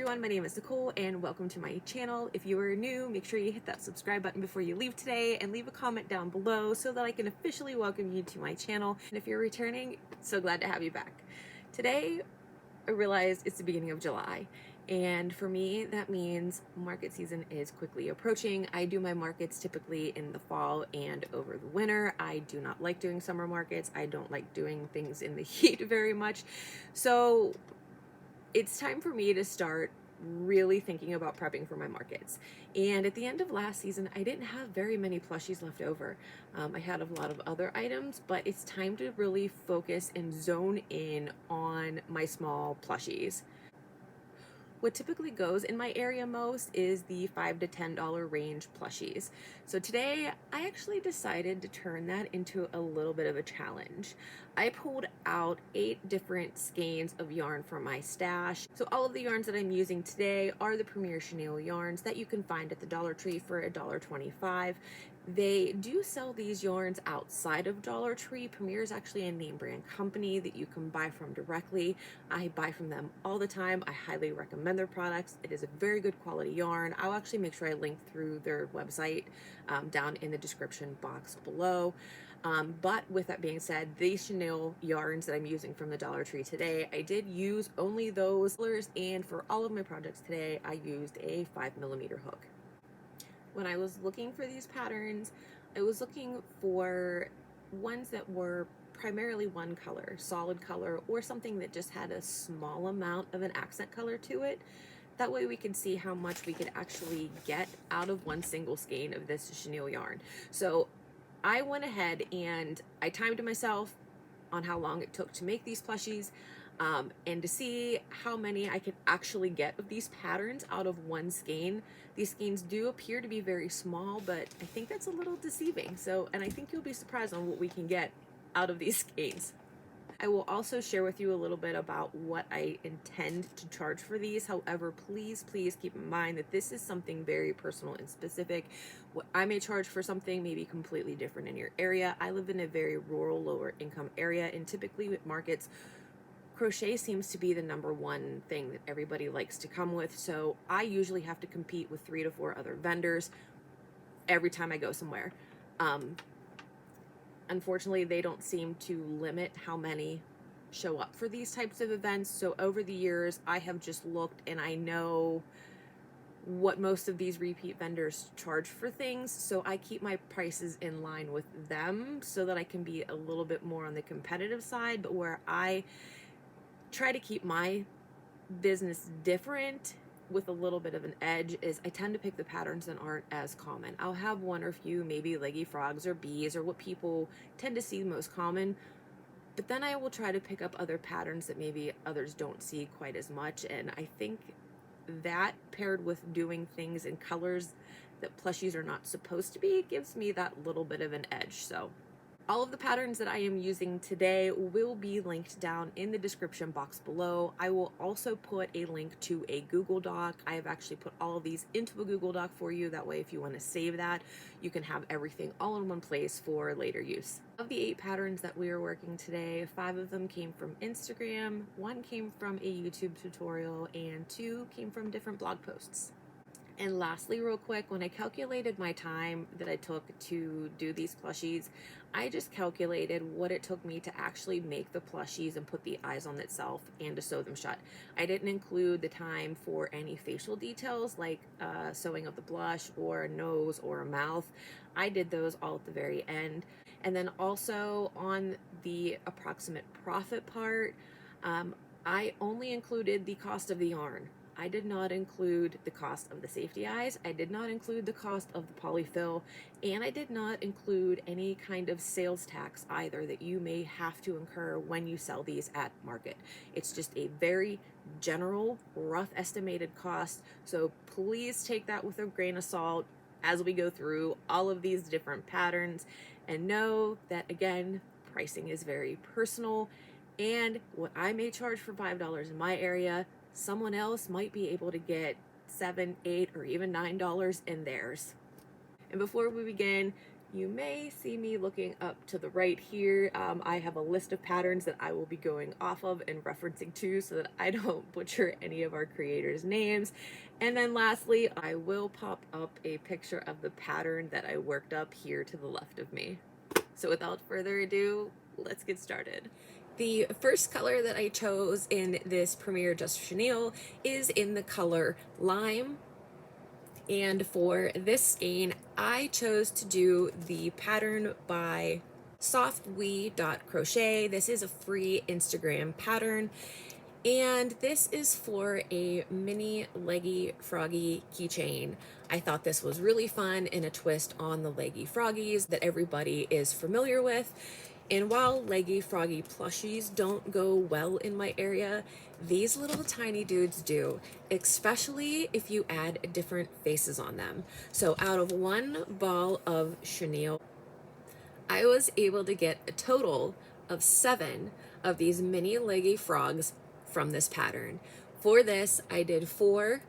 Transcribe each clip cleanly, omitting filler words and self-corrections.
everyone, my name is Nicole and welcome to my channel. If you are new, make sure you hit that subscribe button before you leave today and leave a comment down below so that I can officially welcome you to my channel. And if you're returning, so glad to have you back. Today, I realized it's the beginning of July, and for me that means market season is quickly approaching. I do my markets typically in the fall and over the winter. I do not like doing summer markets. I don't like doing things in the heat very much. So it's time for me to start really thinking about prepping for my markets. And at the end of last season, I didn't have very many plushies left over. I had a lot of other items, but it's time to really focus and zone in on my small plushies. What typically goes in my area most is the $5 to $10 range plushies. So today I actually decided to turn that into a little bit of a challenge. I pulled out 8 different skeins of yarn from my stash. So all of the yarns that I'm using today are the Premier Chenille yarns that you can find at the Dollar Tree for $1.25. They do sell these yarns outside of Dollar Tree. Premier is actually a name brand company that you can buy from directly. I buy from them all the time. I highly recommend their products. It is a very good quality yarn. I'll actually make sure I link through their website down in the description box below. But with that being said, these chenille yarns that I'm using from the Dollar Tree today, I did use only those colors, and for all of my projects today, I used a 5mm hook. When I was looking for these patterns, I was looking for ones that were primarily one color, solid color, or something that just had a small amount of an accent color to it. That way we could see how much we could actually get out of one single skein of this chenille yarn. So I went ahead and I timed myself on how long it took to make these plushies, and to see how many I could actually get of these patterns out of one skein. These skeins do appear to be very small, but I think that's a little deceiving. And I think you'll be surprised on what we can get out of these skeins. I will also share with you a little bit about what I intend to charge for these. However, please keep in mind that this is something very personal and specific. What I may charge for something may be completely different in your area. I live in a very rural, lower income area, and typically with markets, crochet seems to be the #1 thing that everybody likes to come with. So I usually have to compete with 3 to 4 other vendors every time I go somewhere. Unfortunately, they don't seem to limit how many show up for these types of events. So over the years, I have just looked and I know what most of these repeat vendors charge for things. So I keep my prices in line with them so that I can be a little bit more on the competitive side. But where I try to keep my business different with a little bit of an edge is I tend to pick the patterns that aren't as common. I'll have one or few maybe leggy frogs or bees or what people tend to see most common, but then I will try to pick up other patterns that maybe others don't see quite as much. And I think that paired with doing things in colors that plushies are not supposed to be gives me that little bit of an edge. So all of the patterns that I am using today will be linked down in the description box below. I will also put a link to a Google Doc. I have actually put all of these into a Google Doc for you. That way, if you want to save that, you can have everything all in one place for later use. Of the 8 patterns that we are working today, 5 of them came from Instagram, 1 came from a YouTube tutorial, and 2 came from different blog posts. And lastly, real quick, when I calculated my time that I took to do these plushies, I just calculated what it took me to actually make the plushies and put the eyes on itself and to sew them shut. I didn't include the time for any facial details like sewing of the blush or a nose or a mouth. I did those all at the very end. And then also on the approximate profit part, I only included the cost of the yarn. I did not include the cost of the safety eyes, I did not include the cost of the polyfill, and I did not include any kind of sales tax either that you may have to incur when you sell these at market. It's just a very general, rough estimated cost, so please take that with a grain of salt as we go through all of these different patterns, and know that, again, pricing is very personal, and what I may charge for $5 in my area, someone else might be able to get $7, $8, or even $9 in theirs. And before we begin, You may see me looking up to the right here. I have a list of patterns that I will be going off of and referencing to so that I don't butcher any of our creators' names. And then lastly, I will pop up a picture of the pattern that I worked up here to the left of me. So without further ado, let's get started. The first color that I chose in this Premier Just Chenille is in the color Lime. And for this skein, I chose to do the pattern by softwee.crochet. This is a free Instagram pattern. And this is for a mini leggy froggy keychain. I thought this was really fun and a twist on the leggy froggies that everybody is familiar with. And while leggy froggy plushies don't go well in my area, these little tiny dudes do, especially if you add different faces on them. So out of one ball of chenille, I was able to get a total of 7 of these mini leggy frogs from this pattern. For this, I did 4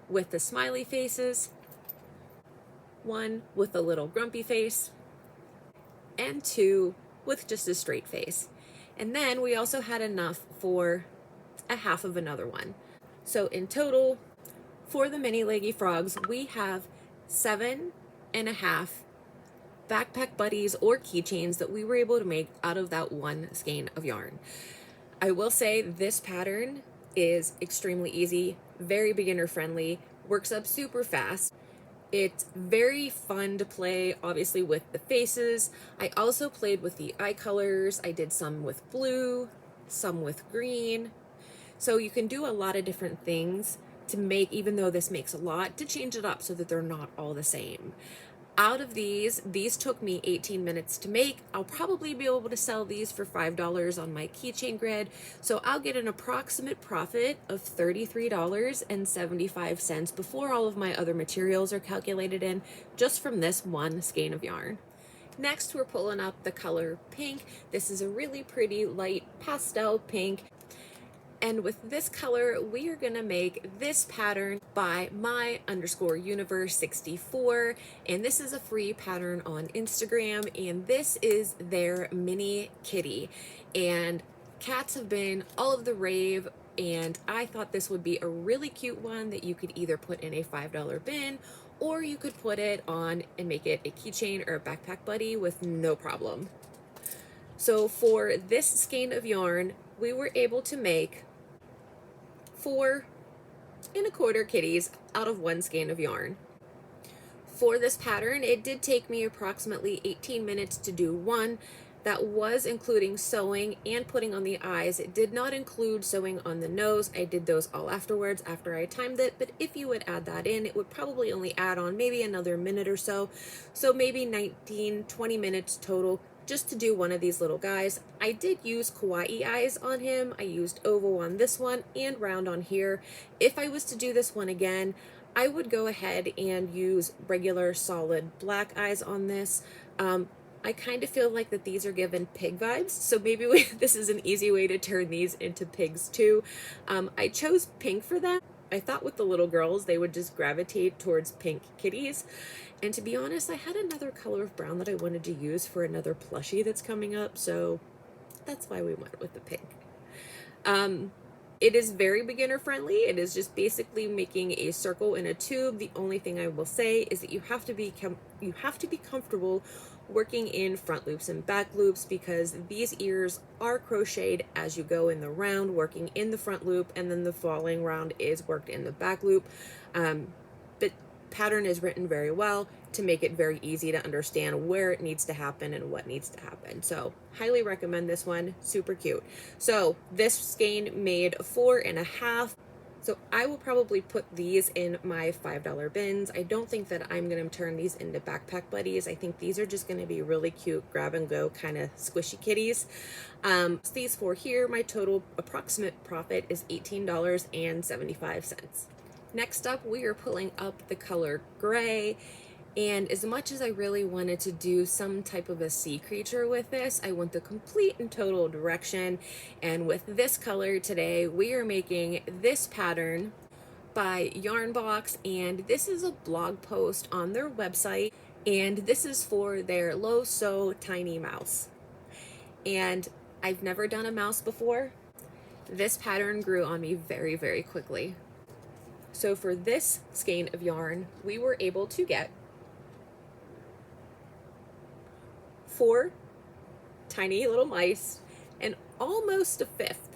with the smiley faces, 1 with a little grumpy face, and 2 with just a straight face. And then we also had enough for a half of another one. So in total, for the mini leggy frogs, we have 7.5 backpack buddies or keychains that we were able to make out of that one skein of yarn. I will say this pattern is extremely easy, very beginner friendly, works up super fast. It's very fun to play, obviously, with the faces. I also played with the eye colors. I did some with blue, some with green. So you can do a lot of different things to make, even though this makes a lot, to change it up so that they're not all the same. Out of these took me 18 minutes to make. I'll probably be able to sell these for $5 on my keychain grid. So I'll get an approximate profit of $33.75 before all of my other materials are calculated in, just from this one skein of yarn. Next, we're pulling up the color pink. This is a really pretty light pastel pink. And with this color, we are gonna make this pattern by my_universe64. And this is a free pattern on Instagram. And this is their mini kitty. And cats have been all of the rave. And I thought this would be a really cute one that you could either put in a $5 bin, or you could put it on and make it a keychain or a backpack buddy with no problem. So for this skein of yarn, we were able to make 4.25 kitties out of one skein of yarn. For this pattern, it did take me approximately 18 minutes to do one. That was including sewing and putting on the eyes. It did not include sewing on the nose. I did those all afterwards after I timed it, but if you would add that in, it would probably only add on maybe another minute or so. So maybe 19-20 minutes total just to do one of these little guys. I did use kawaii eyes on him. I used oval on this one and round on here. If I was to do this one again, I would go ahead and use regular solid black eyes on this. I kind of feel like that these are given pig vibes, so maybe this is an easy way to turn these into pigs too. I chose pink for that. I thought with the little girls, they would just gravitate towards pink kitties. And to be honest, I had another color of brown that I wanted to use for another plushie that's coming up, so that's why we went with the pink. It is very beginner friendly. It is just basically making a circle in a tube. The only thing I will say is that you have to be comfortable working in front loops and back loops, because these ears are crocheted as you go in the round, working in the front loop, and then the following round is worked in the back loop. But pattern is written very well to make it very easy to understand where it needs to happen and what needs to happen. So highly recommend this one, super cute. So this skein made 4.5. So I will probably put these in my $5 bins. I don't think that I'm gonna turn these into backpack buddies. I think these are just gonna be really cute grab and go kind of squishy kitties. So these 4 here, my total approximate profit is $18.75. Next up, we are pulling up the color gray. And as much as I really wanted to do some type of a sea creature with this, I went the complete and total direction. And with this color today, we are making this pattern by Yarnbox, and this is a blog post on their website. And this is for their Low So Tiny Mouse. And I've never done a mouse before. This pattern grew on me very, very quickly. So for this skein of yarn, we were able to get 4 tiny little mice and almost a fifth.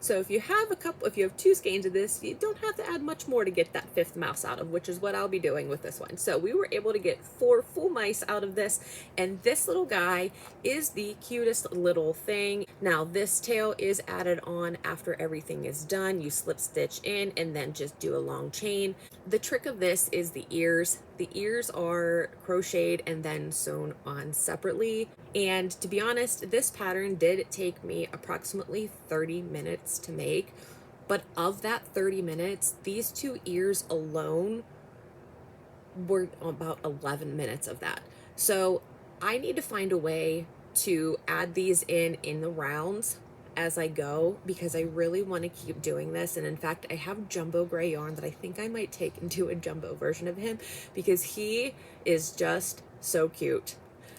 So if you have if you have 2 skeins of this, you don't have to add much more to get that 5th mouse out of, which is what I'll be doing with this one. So we were able to get 4 full mice out of this, and this little guy is the cutest little thing. Now this tail is added on after everything is done. You slip stitch in and then just do a long chain. The trick of this is the ears. The ears are crocheted and then sewn on separately. And to be honest, this pattern did take me approximately 30 minutes to make. But of that 30 minutes, these 2 ears alone were about 11 minutes of that. So I need to find a way to add these in the rounds as I go, because I really want to keep doing this. And in fact, I have jumbo gray yarn that I think I might take and do a jumbo version of him, because he is just so cute.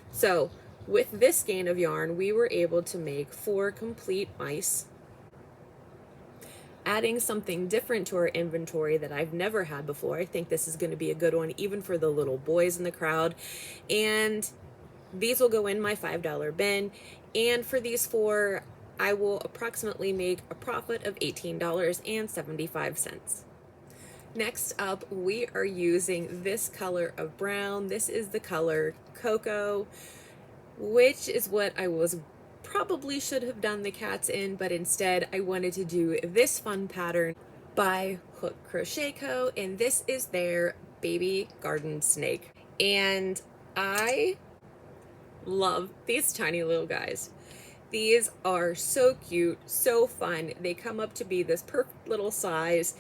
So with this skein of yarn, we were able to make 4 complete mice, adding something different to our inventory that I've never had before. I think this is going to be a good one, even for the little boys in the crowd. And these will go in my $5 bin. And for these 4, I will approximately make a profit of $18.75. Next up, we are using this color of brown. This is the color Cocoa, which is what I probably should have done the cats in, but instead I wanted to do this fun pattern by Hook Crochet Co. And this is their baby garden snake. And I love these tiny little guys. These are so cute, so fun. They come up to be this perfect little size.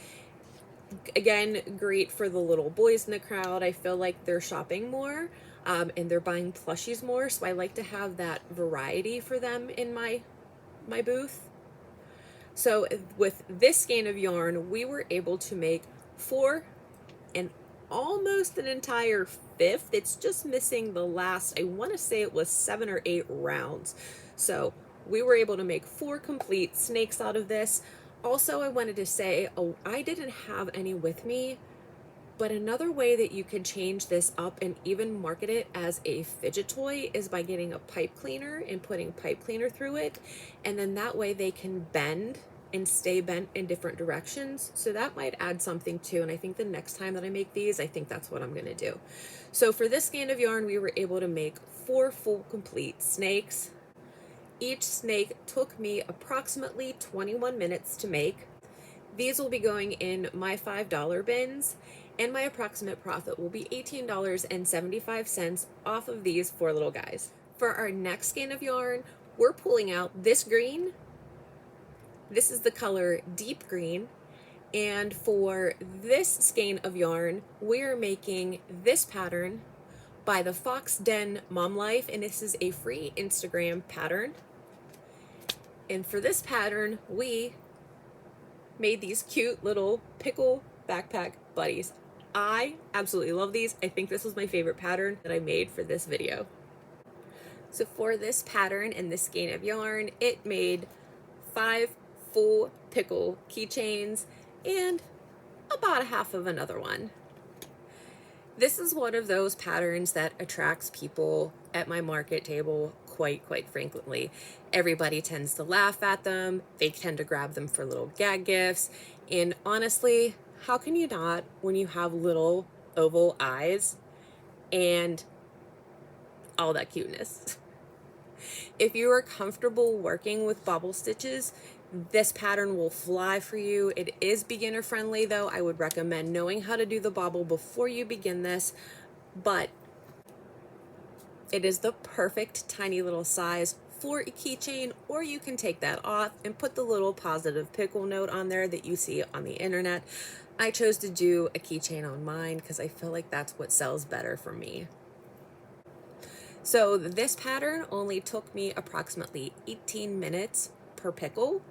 Again, great for the little boys in the crowd. I feel like they're shopping more and they're buying plushies more, so I like to have that variety for them in my booth. So with this skein of yarn, we were able to make 4 and almost an entire 5th. It's just missing the last, I want to say it was 7 or 8 rounds. So we were able to make 4 complete snakes out of this. Also, I wanted to say, I didn't have any with me, but another way that you could change this up and even market it as a fidget toy is by getting a pipe cleaner and putting pipe cleaner through it. And then that way they can bend and stay bent in different directions. So that might add something too. And I think the next time that I make these, I think that's what I'm going to do. So for this skein of yarn, we were able to make 4 full complete snakes. Each snake took me approximately 21 minutes to make. These will be going in my $5 bins, and my approximate profit will be $18.75 off of these 4 little guys. For our next skein of yarn, we're pulling out this green. This is the color Deep Green. And for this skein of yarn, we're making this pattern by the Fox Den Mom Life, and this is a free Instagram pattern. And for this pattern, we made these cute little Pickle backpack buddies. I absolutely love these. I think this was my favorite pattern that I made for this video. So for this pattern and this skein of yarn, it made 5 full Pickle keychains and about a half of another one. This is one of those patterns that attracts people at my market table quite frequently. Everybody tends to laugh at them. They tend to grab them for little gag gifts. And honestly, how can you not when you have little oval eyes and all that cuteness? If you are comfortable working with bobble stitches, this pattern will fly for you. It is beginner friendly though. I would recommend knowing how to do the bobble before you begin this, but it is the perfect tiny little size for a keychain, or you can take that off and put the little positive pickle note on there that you see on the internet. I chose to do a keychain on mine because I feel like that's what sells better for me. So this pattern only took me approximately 18 minutes per pickle.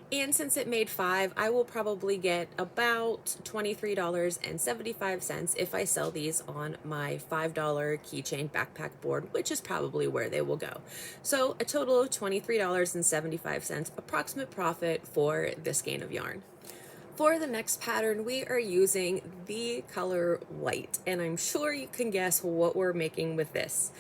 And since it made 5, I will probably get about $23.75 if I sell these on my $5 keychain backpack board, which is probably where they will go. So a total of $23.75 approximate profit for this skein of yarn. For the next pattern, we are using the color white, and I'm sure you can guess what we're making with this.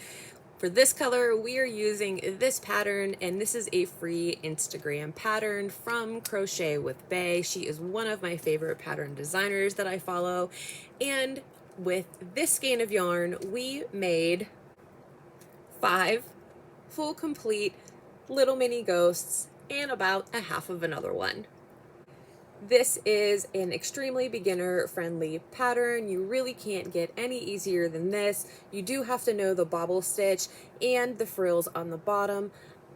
For this color, we are using this pattern, and this is a free Instagram pattern from Crochet with Bay. She is one of my favorite pattern designers that I follow. And with this skein of yarn, we made 5 full complete little mini ghosts and about a half of another one. This is an extremely beginner friendly pattern. You really can't get any easier than this. You do have to know the bobble stitch and the frills on the bottom,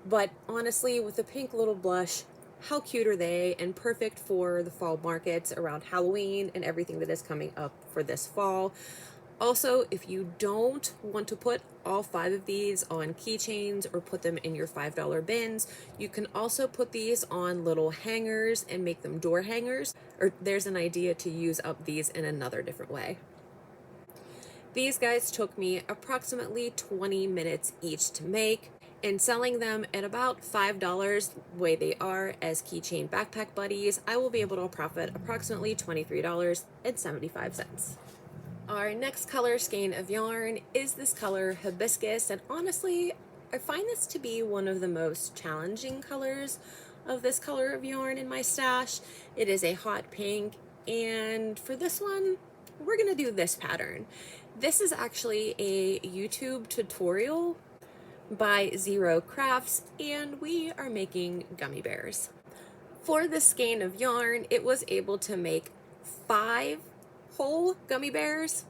but honestly, with the pink little blush, how cute are they, and perfect for the fall markets around Halloween and everything that is coming up for this fall. Also, if you don't want to put all 5 of these on keychains or put them in your $5 bins, you can also put these on little hangers and make them door hangers, or there's an idea to use up these in another different way. These guys took me approximately 20 minutes each to make, and selling them at about $5 the way they are as keychain backpack buddies, I will be able to profit approximately $23.75. Our next color skein of yarn is this color Hibiscus, and honestly, I find this to be one of the most challenging colors of this color of yarn in my stash. It is a hot pink, and for this one, we're gonna do this pattern. This is actually a YouTube tutorial by Zero Crafts, and we are making gummy bears. For this skein of yarn, it was able to make 5 whole gummy bears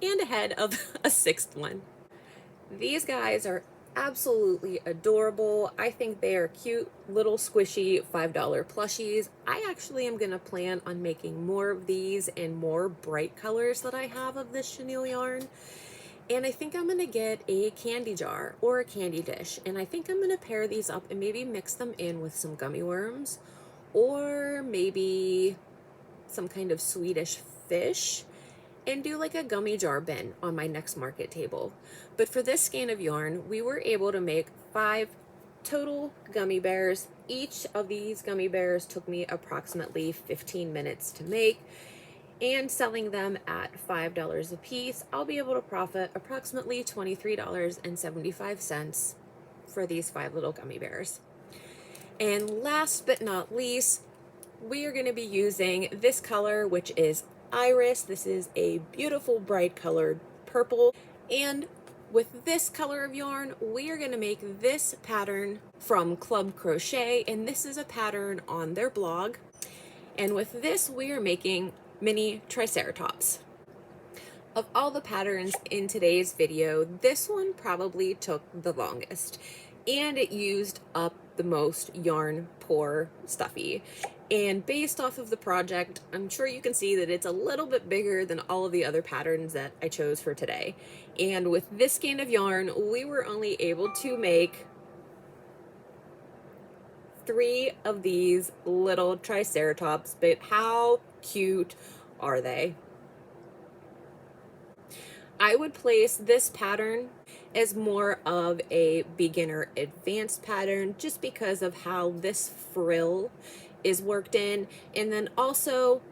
and ahead of a 6th one. These guys are absolutely adorable. I think they are cute little squishy $5 plushies. I actually am going to plan on making more of these in more bright colors that I have of this chenille yarn. And I think I'm going to get a candy jar or a candy dish, and I think I'm going to pair these up and maybe mix them in with some gummy worms or maybe some kind of Swedish fish and do like a gummy jar bin on my next market table. But for this skein of yarn, we were able to make 5 total gummy bears. Each of these gummy bears took me approximately 15 minutes to make, and selling them at $5 a piece, I'll be able to profit approximately $23.75 for these 5 little gummy bears. And last but not least, we are going to be using this color, which is Iris. This is a beautiful bright colored purple, and with this color of yarn, we are going to make this pattern from Club Crochet, and this is a pattern on their blog. And with this, we are making mini Triceratops. Of all the patterns in today's video, this one probably took the longest, and it used up the most yarn pour stuffy. And based off of the project, I'm sure you can see that it's a little bit bigger than all of the other patterns that I chose for today. And with this skein of yarn, we were only able to make 3 of these little Triceratops, but how cute are they? I would place this pattern as more of a beginner advanced pattern just because of how this frill is worked in, and then also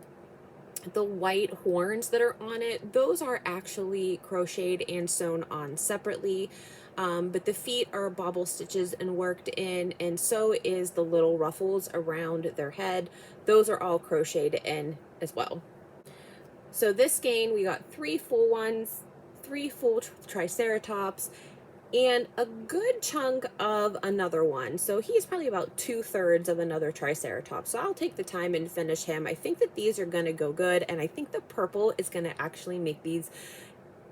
the white horns that are on it, those are actually crocheted and sewn on separately, but the feet are bobble stitches and worked in, and so is the little ruffles around their head. Those are all crocheted in as well. So this skein, we got 3 full ones, 3 full Triceratops, and a good chunk of another one. So he's probably about 2/3 of another Triceratops. So I'll take the time and finish him. I think that these are going to go good, and I think the purple is going to actually make these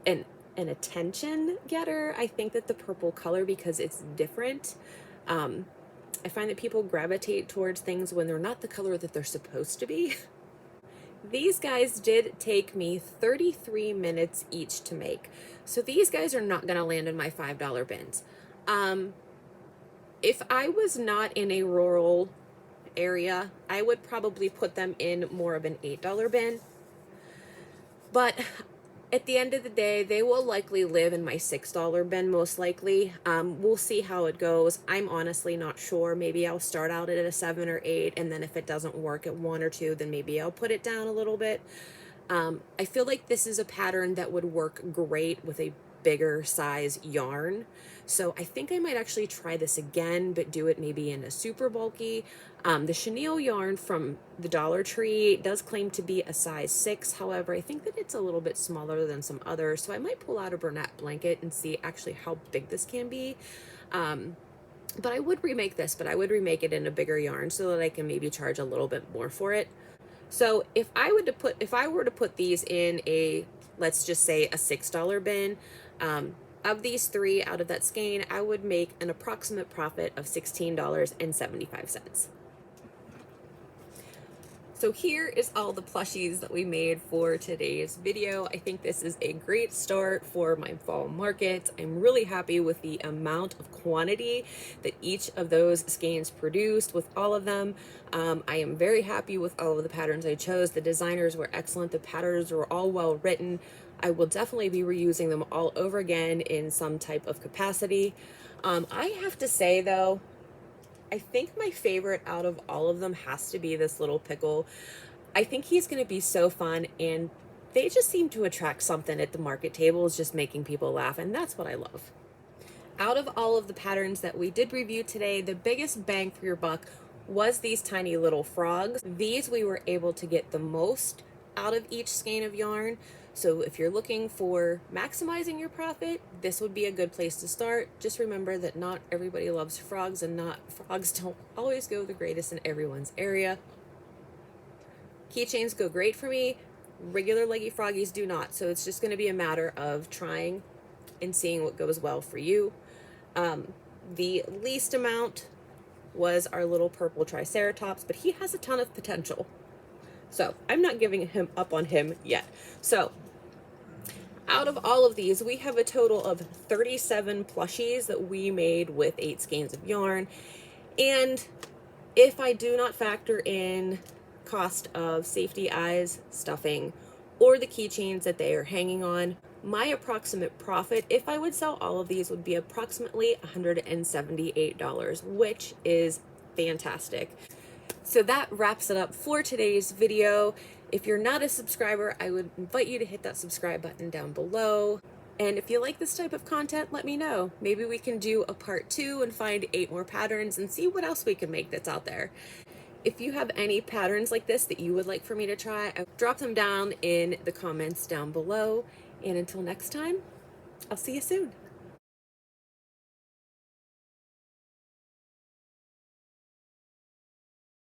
an attention getter. I think that the purple color, because it's different, I find that people gravitate towards things when they're not the color that they're supposed to be. These guys did take me 33 minutes each to make. So these guys are not going to land in my $5 bins. If I was not in a rural area, I would probably put them in more of an $8 bin. But at the end of the day, they will likely live in my $6 bin, most likely. We'll see how it goes. I'm honestly not sure. Maybe I'll start out at a 7 or 8, and then if it doesn't work at 1 or 2, then maybe I'll put it down a little bit. I feel like this is a pattern that would work great with a bigger size yarn. So I think I might actually try this again, but do it maybe in a super bulky. The chenille yarn from the Dollar Tree does claim to be a size 6. However, I think that it's a little bit smaller than some others. So I might pull out a Bernat blanket and see actually how big this can be. But I would remake this, but I would remake it in a bigger yarn so that I can maybe charge a little bit more for it. So if I were to put these in a, let's just say a $6 bin, of these 3 out of that skein, I would make an approximate profit of $16.75. So here is all the plushies that we made for today's video. I think this is a great start for my fall market. I'm really happy with the amount of quantity that each of those skeins produced with all of them. I am very happy with all of the patterns I chose. The designers were excellent. The patterns were all well written. I will definitely be reusing them all over again in some type of capacity. I have to say though, I think my favorite out of all of them has to be this little Pickle. I think he's going to be so fun, and they just seem to attract something at the market tables, just making people laugh, and that's what I love. Out of all of the patterns that we did review today, the biggest bang for your buck was these tiny little frogs. These we were able to get the most out of each skein of yarn. So if you're looking for maximizing your profit, this would be a good place to start. Just remember that not everybody loves frogs, and frogs don't always go the greatest in everyone's area. Keychains go great for me. Regular leggy froggies do not. So it's just going to be a matter of trying and seeing what goes well for you. The least amount was our little purple Triceratops, but he has a ton of potential. So I'm not giving him up on him yet. So out of all of these, we have a total of 37 plushies that we made with 8 skeins of yarn. And if I do not factor in cost of safety eyes, stuffing, or the keychains that they are hanging on, my approximate profit, if I would sell all of these, would be approximately $178, which is fantastic. So that wraps it up for today's video. If you're not a subscriber, I would invite you to hit that subscribe button down below. And if you like this type of content, let me know. Maybe we can do a part 2 and find 8 more patterns and see what else we can make that's out there. If you have any patterns like this that you would like for me to try, drop them down in the comments down below. And until next time, I'll see you soon.